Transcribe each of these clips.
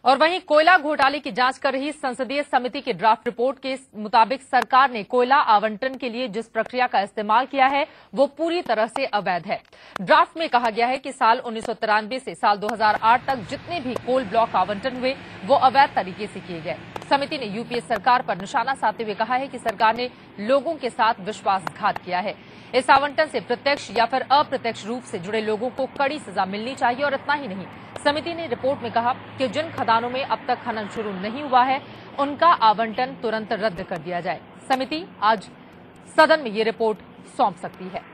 और वहीं कोयला घोटाले की जांच कर रही संसदीय समिति की ड्राफ्ट रिपोर्ट के मुताबिक सरकार ने कोयला आवंटन के लिए जिस प्रक्रिया का इस्तेमाल किया है वो पूरी तरह से अवैध है। ड्राफ्ट में कहा गया है कि साल 1993 से साल 2008 तक जितने भी कोल ब्लॉक आवंटन हुए वो अवैध तरीके से किए गए। समिति ने यूपीए सरकार पर निशाना साधते हुए कहा है कि सरकार ने लोगों के साथ विश्वासघात किया है। इस आवंटन से प्रत्यक्ष या फिर अप्रत्यक्ष रूप से जुड़े लोगों को कड़ी सजा मिलनी चाहिए। और इतना ही नहीं, समिति ने रिपोर्ट में कहा कि जिन खदानों में अब तक खनन शुरू नहीं हुआ है उनका आवंटन तुरंत रद्द कर दिया जाए। समिति आज सदन में ये रिपोर्ट सौंप सकती है।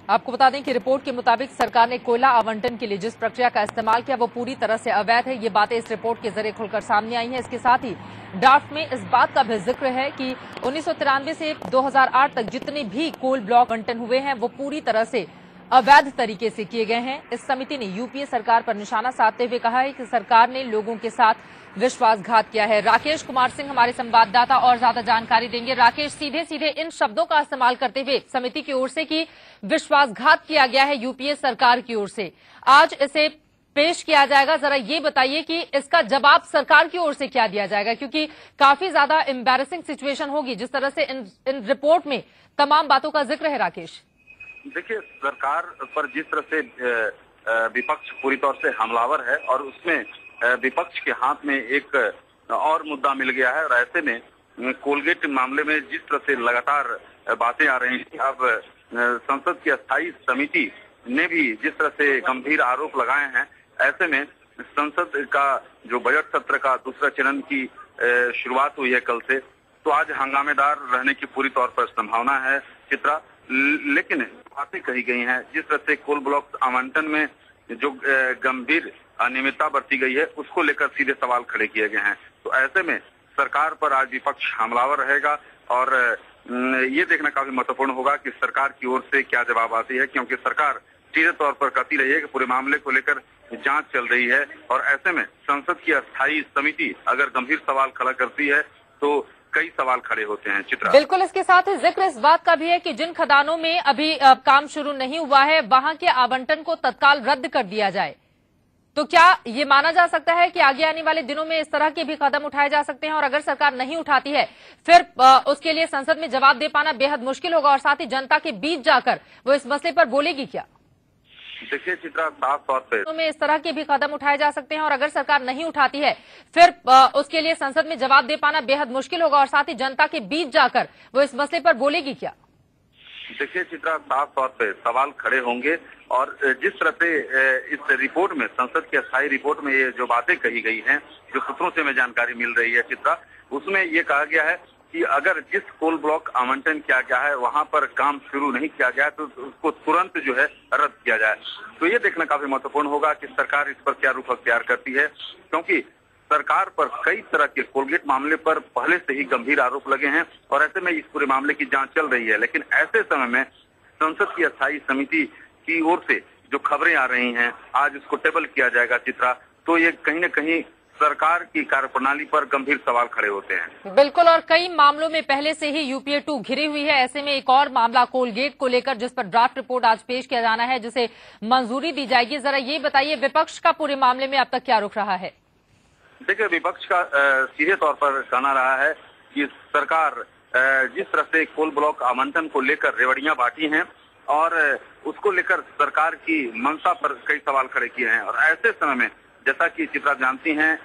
आपको बता दें कि रिपोर्ट के मुताबिक सरकार ने कोयला आवंटन के लिए जिस प्रक्रिया का इस्तेमाल किया वो पूरी तरह से अवैध है। ये बातें इस रिपोर्ट के जरिए खुलकर सामने आई हैं। इसके साथ ही ड्राफ्ट में इस बात का भी जिक्र है कि 1993 से 2008 तक जितने भी कोल ब्लॉक आवंटन हुए हैं वो पूरी तरह से अवैध तरीके से किए गए हैं। इस समिति ने यूपीए सरकार पर निशाना साधते हुए कहा है कि सरकार ने लोगों के साथ विश्वासघात किया है। राकेश कुमार सिंह हमारे संवाददाता और ज्यादा जानकारी देंगे। राकेश, सीधे सीधे इन शब्दों का इस्तेमाल करते हुए समिति की ओर से कि विश्वासघात किया गया है यूपीए सरकार की ओर से, आज इसे पेश किया जाएगा। जरा ये बताइए कि इसका जवाब सरकार की ओर से क्या दिया जाएगा, क्योंकि काफी ज्यादा एम्बैरेसिंग सिचुएशन होगी जिस तरह से इन रिपोर्ट में तमाम बातों का जिक्र है। राकेश, देखिए, सरकार पर जिस तरह से विपक्ष पूरी तौर से हमलावर है और उसमें विपक्ष के हाथ में एक और मुद्दा मिल गया है। और ऐसे में कोलगेट मामले में जिस तरह से लगातार बातें आ रही हैं, अब संसद की अस्थायी समिति ने भी जिस तरह से गंभीर आरोप लगाए हैं, ऐसे में संसद का जो बजट सत्र का दूसरा चरण की शुरुआत हुई है कल से, तो आज हंगामेदार रहने की पूरी तौर पर संभावना है चित्रा। लेकिन बातें कही गई हैं, जिस तरह से कोल ब्लॉक आवंटन में जो गंभीर अनियमितता बरती गई है उसको लेकर सीधे सवाल खड़े किए गए हैं। तो ऐसे में सरकार पर आज विपक्ष हमलावर रहेगा और ये देखना काफी महत्वपूर्ण होगा कि सरकार की ओर से क्या जवाब आती है, क्योंकि सरकार सीधे तौर पर कहती रही है कि पूरे मामले को लेकर जांच चल रही है। और ऐसे में संसद की अस्थायी समिति अगर गंभीर सवाल खड़ा करती है तो कई सवाल खड़े होते हैं चित्रा। बिल्कुल, इसके साथ ही जिक्र इस बात का भी है कि जिन खदानों में अभी काम शुरू नहीं हुआ है वहां के आवंटन को तत्काल रद्द कर दिया जाए। तो क्या ये माना जा सकता है कि आगे आने वाले दिनों में इस तरह के भी कदम उठाए जा सकते हैं, और अगर सरकार नहीं उठाती है फिर उसके लिए संसद में जवाब दे पाना बेहद मुश्किल होगा और साथ ही जनता के बीच जाकर वो इस मसले पर बोलेगी क्या? देखिए चित्रा, साफ तौर पे में इस तरह के भी कदम उठाए जा सकते हैं और अगर सरकार नहीं उठाती है फिर उसके लिए संसद में जवाब दे पाना बेहद मुश्किल होगा और साथ ही जनता के बीच जाकर वो इस मसले पर बोलेगी क्या? देखिए चित्रा, साफ तौर पे सवाल खड़े होंगे। और जिस तरह से इस रिपोर्ट में, संसद की अस्थायी रिपोर्ट में ये जो बातें कही गई हैं, जो सूत्रों से हमें जानकारी मिल रही है चित्रा, उसमें ये कहा गया है कि अगर जिस कोल ब्लॉक आवंटन किया गया है वहां पर काम शुरू नहीं किया गया तो उसको तुरंत जो है रद्द किया जाए। तो ये देखना काफी महत्वपूर्ण होगा कि सरकार इस पर क्या रुख अख्तियार करती है, क्योंकि सरकार पर कई तरह के कोलगेट मामले पर पहले से ही गंभीर आरोप लगे हैं और ऐसे में इस पूरे मामले की जांच चल रही है। लेकिन ऐसे समय में संसद की अस्थायी समिति की ओर से जो खबरें आ रही हैं, आज उसको टेबल किया जाएगा चित्रा, तो ये कहीं न कहीं सरकार की कार्यप्रणाली पर गंभीर सवाल खड़े होते हैं। बिल्कुल, और कई मामलों में पहले से ही यूपीए 2 घिरी हुई है। ऐसे में एक और मामला कोलगेट को लेकर जिस पर ड्राफ्ट रिपोर्ट आज पेश किया जाना है, जिसे मंजूरी दी जाएगी। जरा ये बताइए विपक्ष का पूरे मामले में अब तक क्या रुख रहा है? देखिए, विपक्ष का सीधे तौर पर कहना रहा है कि सरकार जिस तरह से कोल ब्लॉक आवंटन को लेकर रेवड़ियां बांटी हैं और उसको लेकर सरकार की मंशा पर कई सवाल खड़े किए हैं। और ऐसे समय में, जैसा कि चित्रा जानती हैं,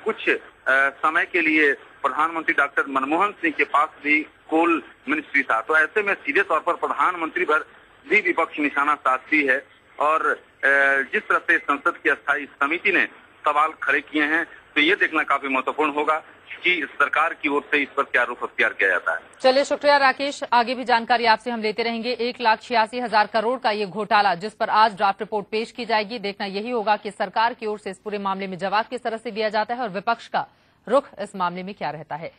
कुछ समय के लिए प्रधानमंत्री डॉक्टर मनमोहन सिंह के पास भी कोल मिनिस्ट्री था। तो ऐसे में सीधे तौर पर प्रधानमंत्री पर भी विपक्ष निशाना साधती है। और जिस तरह से संसद की अस्थायी समिति ने सवाल खड़े किए हैं, तो ये देखना काफी महत्वपूर्ण होगा कि सरकार की ओर से इस पर क्या रुख अख्तियार किया जाता है। चलिए, शुक्रिया राकेश। आगे भी जानकारी आपसे हम लेते रहेंगे। 1,86,000 करोड़ का ये घोटाला जिस पर आज ड्राफ्ट रिपोर्ट पेश की जाएगी, देखना यही होगा कि सरकार की ओर से इस पूरे मामले में जवाब किस तरह से दिया जाता है और विपक्ष का रुख इस मामले में क्या रहता है।